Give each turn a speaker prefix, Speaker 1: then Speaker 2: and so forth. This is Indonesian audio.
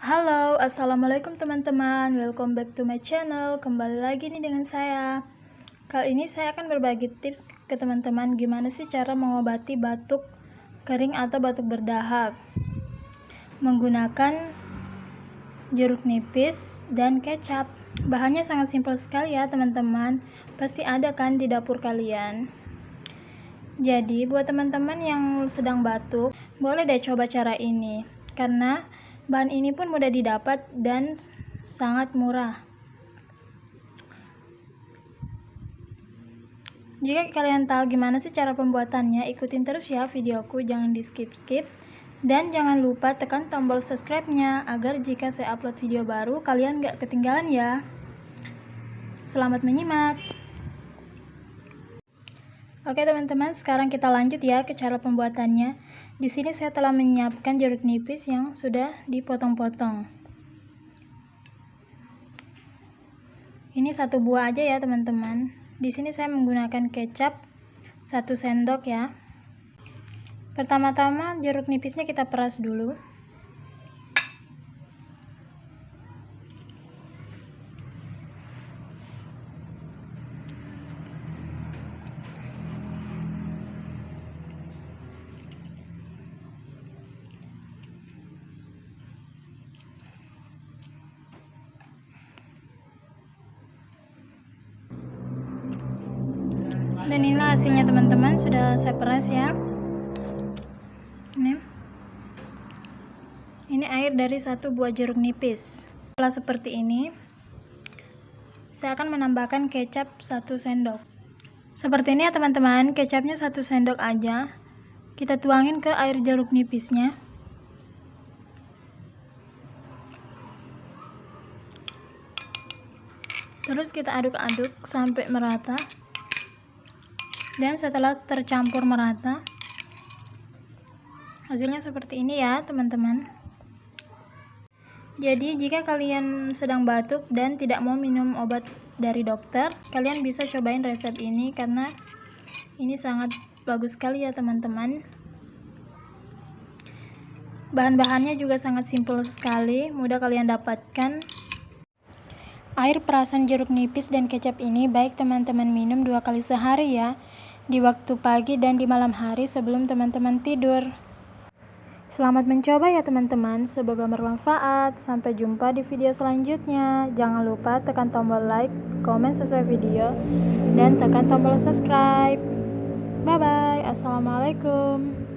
Speaker 1: Halo, assalamualaikum teman-teman. Welcome back to my channel. Kembali lagi nih dengan saya. Kali ini saya akan berbagi tips ke teman-teman gimana sih cara mengobati batuk kering atau batuk berdahak menggunakan jeruk nipis dan kecap. Bahannya sangat simpel sekali ya teman-teman. Pasti ada kan di dapur kalian. Jadi buat teman-teman yang sedang batuk, boleh deh coba cara ini karena bahan ini pun mudah didapat dan sangat murah. Jika kalian tahu gimana sih cara pembuatannya, ikutin terus ya videoku, jangan di skip-skip. Dan jangan lupa tekan tombol subscribe-nya agar jika saya upload video baru, kalian gak ketinggalan ya. Selamat menyimak. Oke teman-teman, sekarang kita lanjut ya ke cara pembuatannya. Di sini saya telah menyiapkan jeruk nipis yang sudah dipotong-potong. Ini satu buah aja ya teman-teman. Di sini saya menggunakan kecap 1 sendok ya. Pertama-tama jeruk nipisnya kita peras dulu. Dan inilah hasilnya teman-teman, sudah saya peras ya. Ini air dari satu buah jeruk nipis. Setelah seperti ini, saya akan menambahkan kecap 1 sendok. Seperti ini ya teman-teman, kecapnya 1 sendok aja. Kita tuangin ke air jeruk nipisnya. Terus kita aduk-aduk sampai merata. Dan setelah tercampur merata, hasilnya seperti ini ya teman-teman. Jadi jika kalian sedang batuk dan tidak mau minum obat dari dokter, kalian bisa cobain resep ini karena ini sangat bagus sekali ya teman-teman. Bahan-bahannya juga sangat simpel sekali, mudah kalian dapatkan. Air perasan jeruk nipis dan kecap ini baik teman-teman minum 2 kali sehari ya, di waktu pagi dan di malam hari sebelum teman-teman tidur. Selamat mencoba ya teman-teman, semoga bermanfaat. Sampai jumpa di video selanjutnya. Jangan lupa tekan tombol like, komen sesuai video, dan tekan tombol subscribe. Bye bye, assalamualaikum.